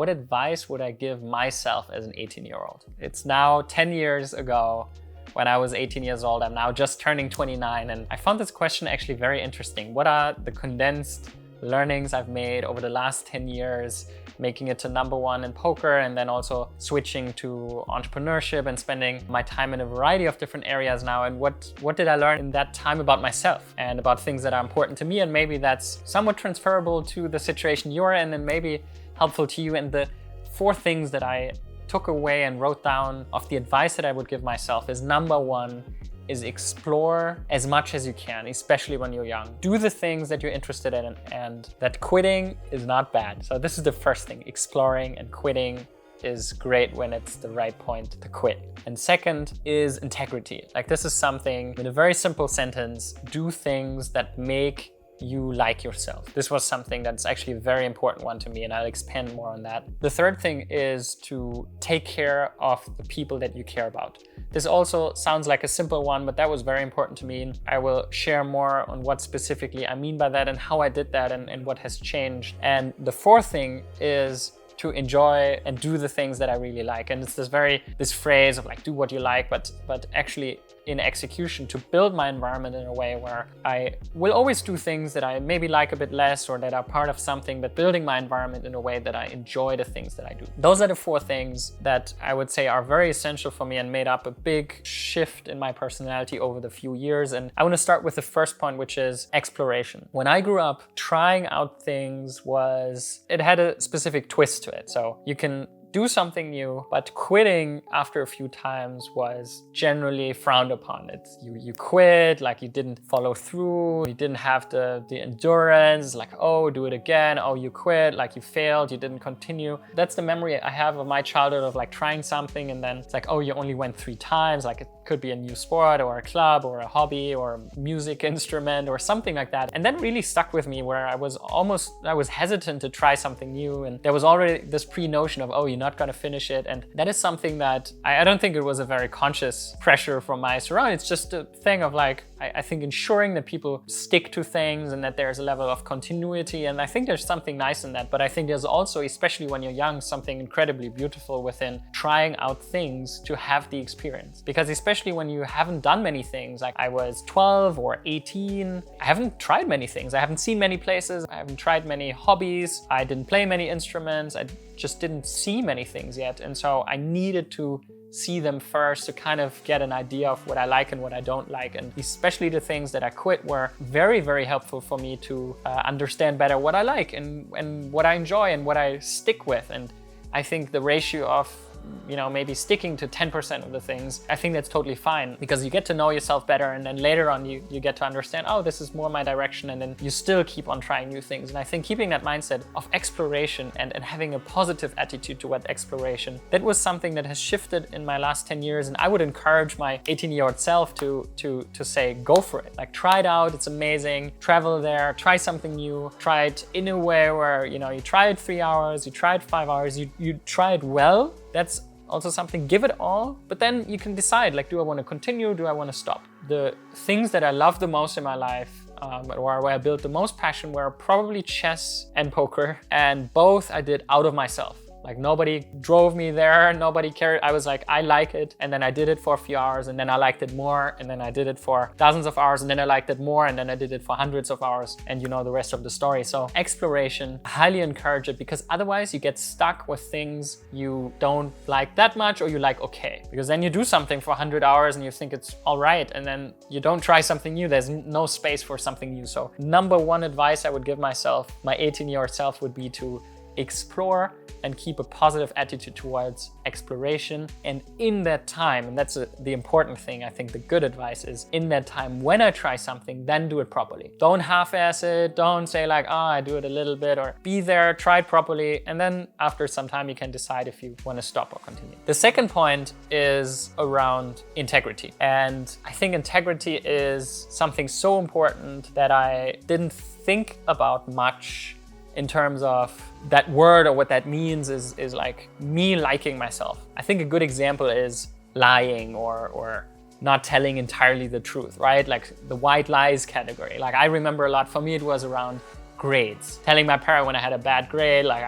what advice would I give myself as an 18-year-old? It's now 10 years ago when I was 18 years old. I'm now just turning 29, and I found this question actually very interesting. What are the condensed learnings I've made over the last 10 years, making it to #1 in poker, and then also switching to entrepreneurship and spending my time in a variety of different areas now? And what did I learn in that time about myself and about things that are important to me? And maybe that's somewhat transferable to the situation you're in, and maybe helpful to you. And the 4 things that I took away and wrote down of the advice that I would give myself is: #1 is explore as much as you can, especially when you're young. Do the things that you're interested in, and that quitting is not bad. So this is the first thing. Exploring and quitting is great when it's the right point to quit. And second is integrity. Like, this is something in a very simple sentence: do things that make you like yourself. This was something that's actually a very important one to me, and I'll expand more on that. The third thing is to take care of the people that you care about. This also sounds like a simple one, but that was very important to me. I will share more on what specifically I mean by that and how I did that and what has changed. And the fourth thing is to enjoy and do the things that I really like. And it's this phrase of like, do what you like, but actually in execution, to build my environment in a way where I will always do things that I maybe like a bit less or that are part of something, but building my environment in a way that I enjoy the things that I do. Those are the 4 things that I would say are very essential for me and made up a big shift in my personality over the few years. And I want to start with the first point, which is exploration. When I grew up, trying out things it had a specific twist to it. So you can do something new, but quitting after a few times was generally frowned upon. You quit, like you didn't follow through, you didn't have the endurance, like, oh, do it again, oh, you quit, like you failed, you didn't continue. That's the memory I have of my childhood of like trying something and then it's like, oh, you only went 3 times, like it could be a new sport or a club or a hobby or a music instrument or something like that. And that really stuck with me, where I was hesitant to try something new, and there was already this pre-notion of, oh, you're not gonna finish it. And that is something that I don't think it was a very conscious pressure from my surroundings. It's just a thing of like, I think ensuring that people stick to things and that there's a level of continuity. And I think there's something nice in that. But I think there's also, especially when you're young, something incredibly beautiful within trying out things to have the experience. Because especially when you haven't done many things, like I was 12 or 18, I haven't tried many things. I haven't seen many places. I haven't tried many hobbies. I didn't play many instruments. I just didn't see many things yet. And so I needed to see them first to kind of get an idea of what I like and what I don't like. And especially the things that I quit were very, very helpful for me to understand better what I like and what I enjoy and what I stick with. And I think the ratio of maybe sticking to 10% of the things, I think that's totally fine, because you get to know yourself better, and then later on you get to understand, oh, this is more my direction, and then you still keep on trying new things. And I think keeping that mindset of exploration and having a positive attitude toward exploration, that was something that has shifted in my last 10 years. And I would encourage my 18-year-old self to say, go for it. Like, try it out, it's amazing. Travel there, try something new, try it in a way where, you try it 3 hours, you try it 5 hours, you try it well. That's also something, give it all, but then you can decide, like, do I want to continue? Do I want to stop? The things that I love the most in my life, or where I built the most passion, were probably chess and poker, and both I did out of myself. Like, nobody drove me there, nobody cared. I was like, I like it, and then I did it for a few hours, and then I liked it more, and then I did it for dozens of hours, and then I liked it more, and then I did it for hundreds of hours, and you know the rest of the story. So exploration, I highly encourage it, because otherwise you get stuck with things you don't like that much, or you like okay. Because then you do something for 100 hours and you think it's all right, and then you don't try something new. There's no space for something new. So #1 advice I would give myself, my 18-year-old self, would be to explore and keep a positive attitude towards exploration. And in that time, and that's the important thing, I think the good advice is, in that time when I try something, then do it properly. Don't half-ass it, don't say like, I do it a little bit, or be there, try it properly, and then after some time you can decide if you want to stop or continue. The second point is around integrity. And I think integrity is something so important that I didn't think about much in terms of that word, or what that means is like me liking myself. I think a good example is lying or not telling entirely the truth, right? Like the white lies category. Like, I remember a lot, for me it was around grades. Telling my parent when I had a bad grade, like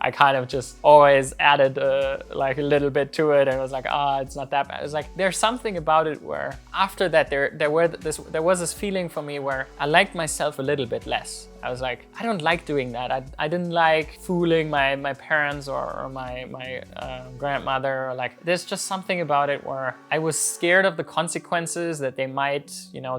I I kind of just always added like a little bit to it, and it was like, it's not that bad. It was like, there's something about it where after that there was this feeling for me where I liked myself a little bit less. I was like, I don't like doing that. I didn't like fooling my parents or my grandmother. Like, there's just something about it where I was scared of the consequences, that they might,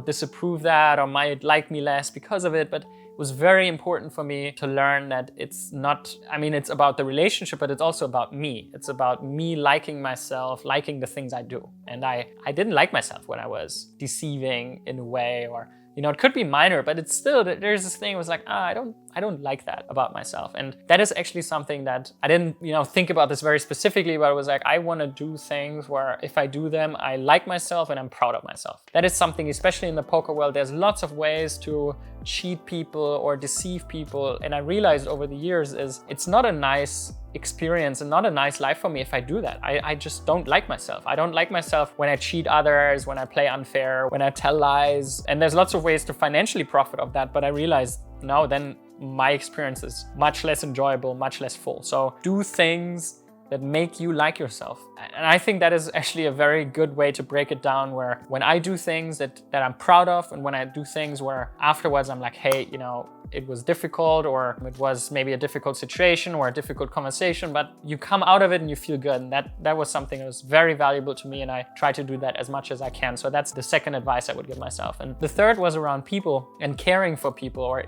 disapprove that or might like me less because of it. But it was very important for me to learn that it's not, it's about the relationship, but it's also about me. It's about me liking myself, liking the things I do. And I didn't like myself when I was deceiving in a way, or it could be minor, but it's still, there's this thing. It was like, I don't like that about myself. And that is actually something that I didn't, think about this very specifically, but it was like, I want to do things where if I do them, I like myself and I'm proud of myself. That is something, especially in the poker world, there's lots of ways to cheat people or deceive people. And I realized over the years it's not a nice experience and not a nice life for me if I do that. I just don't like myself. I don't like myself when I cheat others, when I play unfair, when I tell lies. And there's lots of ways to financially profit of that. But I realized, no, then my experience is much less enjoyable, much less full. So do things that make you like yourself. And I think that is actually a very good way to break it down, where when I do things that I'm proud of, and when I do things where afterwards I'm like, hey, it was difficult, or it was maybe a difficult situation or a difficult conversation, but you come out of it and you feel good. And that was something that was very valuable to me, and I try to do that as much as I can. So that's the second advice I would give myself. And the third was around people and caring for people,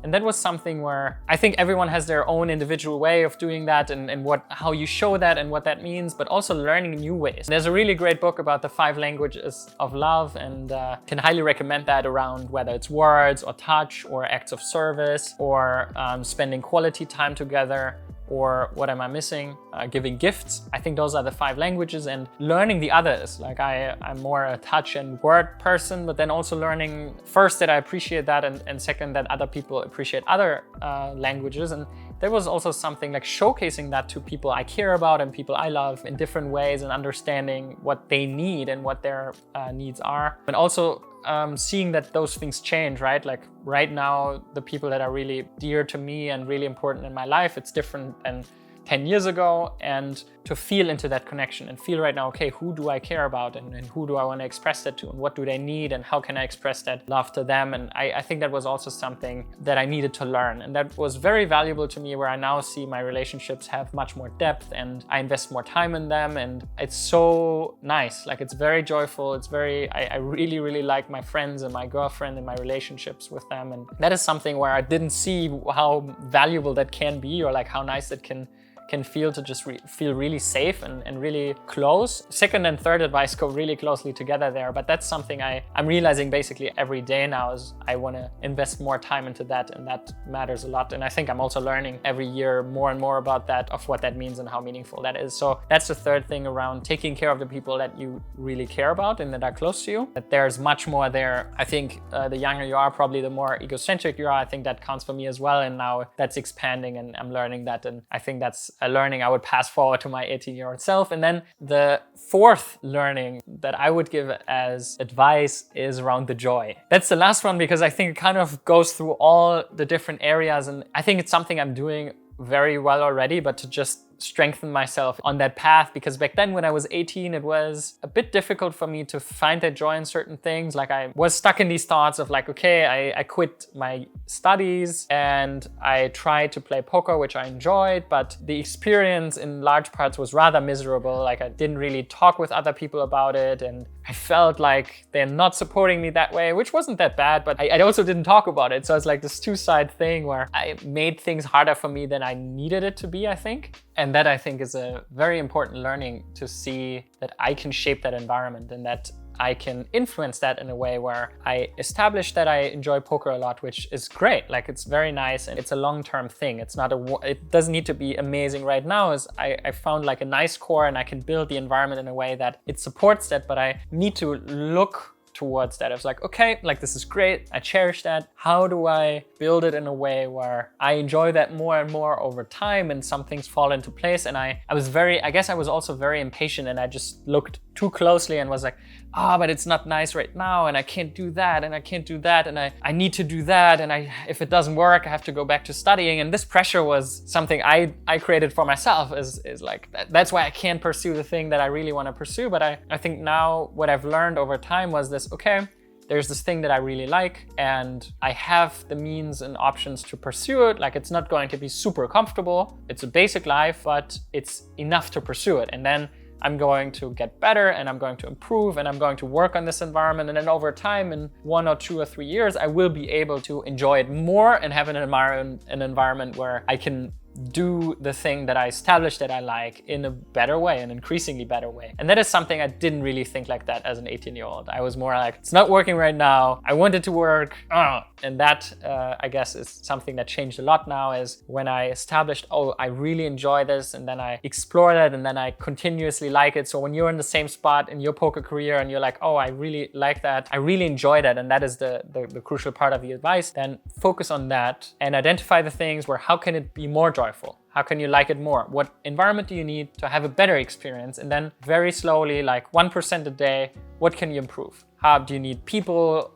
and that was something where I think everyone has their own individual way of doing that, and how you show that and what that means, but also learning new ways. There's a really great book about the 5 languages of love, and can highly recommend that around whether it's words or touch or acts of service or spending quality time together, or what am I missing? Giving gifts. I think those are the 5 languages, and learning the others. Like I'm more a touch and word person, but then also learning first that I appreciate that, and second that other people appreciate other languages. And there was also something like showcasing that to people I care about and people I love in different ways, and understanding what they need and what their needs are. And also seeing that those things change, right? Like right now, the people that are really dear to me and really important in my life, it's different than 10 years ago, and to feel into that connection and feel right now, okay, who do I care about, and who do I want to express that to, and what do they need, and how can I express that love to them? And I think that was also something that I needed to learn, and that was very valuable to me, where I now see my relationships have much more depth, and I invest more time in them, and it's so nice. Like, it's very joyful. It's very, I really, really like my friends and my girlfriend and my relationships with them. And that is something where I didn't see how valuable that can be, or like how nice it can feel to just feel really safe and really close. Second and third advice go really closely together there, but that's something I'm realizing basically every day now, is I want to invest more time into that, and that matters a lot. And I think I'm also learning every year more and more about that, of what that means and how meaningful that is. So that's the third thing, around taking care of the people that you really care about and that are close to you. That there's much more there. I think the younger you are, probably the more egocentric you are. I think that counts for me as well, and now that's expanding, and I'm learning that, and I think that's a learning I would pass forward to my 18-year-old self. And then the fourth learning that I would give as advice is around the joy. That's the last one, because I think it kind of goes through all the different areas, and I think it's something I'm doing very well already, but to just strengthen myself on that path, because back then when I was 18, it was a bit difficult for me to find that joy in certain things. Like, I was stuck in these thoughts of like, okay, I quit my studies and I tried to play poker, which I enjoyed, but the experience in large parts was rather miserable. Like, I didn't really talk with other people about it, and I felt like they're not supporting me that way, which wasn't that bad, but I also didn't talk about it. So it's like this two-side thing where I made things harder for me than I needed it to be, I think. And that, I think, is a very important learning, to see that I can shape that environment, and that I can influence that in a way where I establish that I enjoy poker a lot, which is great. Like, it's very nice, and it's a long-term thing. It's not it doesn't need to be amazing right now. As I found like a nice core, and I can build the environment in a way that it supports that, but I need to look towards that. I was like, okay, like, this is great. I cherish that. How do I build it in a way where I enjoy that more and more over time, and some things fall into place? And I guess I was also very impatient, and I just looked too closely and was like, but it's not nice right now, and I can't do that, and I can't do that, and I need to do that, and if it doesn't work, I have to go back to studying. And this pressure was something I created for myself, is like, that's why I can't pursue the thing that I really want to pursue. But I think now what I've learned over time was this, okay, there's this thing that I really like, and I have the means and options to pursue it. Like, it's not going to be super comfortable. It's a basic life, but it's enough to pursue it. And then I'm going to get better, and I'm going to improve, and I'm going to work on this environment. And then over time, in 1 or 2 or 3 years, I will be able to enjoy it more and have an environment where I can do the thing that I established that I like in a better way, an increasingly better way. And that is something I didn't really think like that as an 18-year-old. I was more like, it's not working right now. I want it to work. And that, I guess, is something that changed a lot now, is when I established, I really enjoy this, and then I explore that, and then I continuously like it. So when you're in the same spot in your poker career and you're like, I really like that, I really enjoy that, and that is the crucial part of the advice, then focus on that and identify the things where, how can it be more joyful? How can you like it more? What environment do you need to have a better experience? And then very slowly, like 1% a day, what can you improve? How do you need people,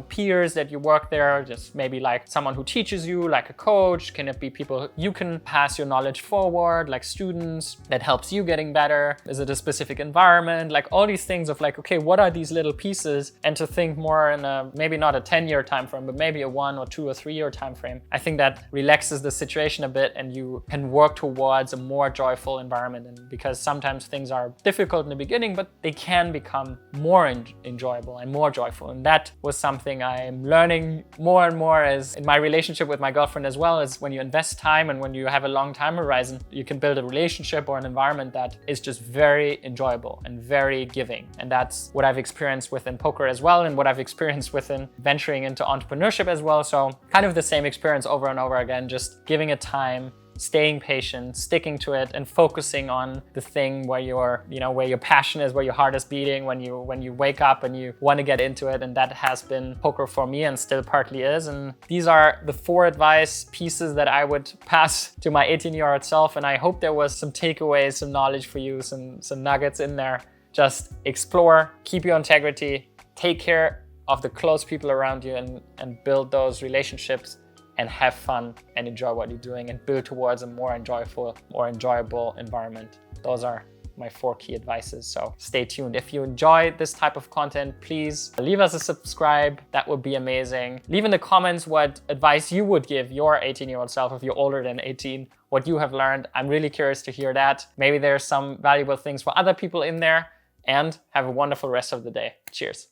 peers that you work there? Just maybe like someone who teaches you, like a coach. Can it be people you can pass your knowledge forward, like students that helps you getting better? Is it a specific environment? Like all these things of like, okay, what are these little pieces? And to think more in a, maybe not a 10-year time frame, but maybe a 1 or 2 or 3 year time frame. I think that relaxes the situation a bit, and you can work towards a more joyful environment. And because sometimes things are difficult in the beginning, but they can become more enjoyable and more joyful. And that was something I'm learning more and more as in my relationship with my girlfriend as well, is when you invest time and when you have a long time horizon, you can build a relationship or an environment that is just very enjoyable and very giving. And that's what I've experienced within poker as well, and what I've experienced within venturing into entrepreneurship as well. So kind of the same experience over and over again, just giving it time, staying patient, sticking to it, and focusing on the thing where where your passion is, where your heart is beating, when you wake up and you want to get into it. And that has been poker for me, and still partly is. And these are the 4 advice pieces that I would pass to my 18-year-old self. And I hope there was some takeaways, some knowledge for you, some nuggets in there. Just explore, keep your integrity, take care of the close people around you, and build those relationships, and have fun and enjoy what you're doing, and build towards a more enjoyable environment. Those are my 4 key advices. So stay tuned. If you enjoy this type of content, please leave us a subscribe. That would be amazing. Leave in the comments what advice you would give your 18-year-old self if you're older than 18, what you have learned. I'm really curious to hear that. Maybe there's some valuable things for other people in there. And have a wonderful rest of the day. Cheers.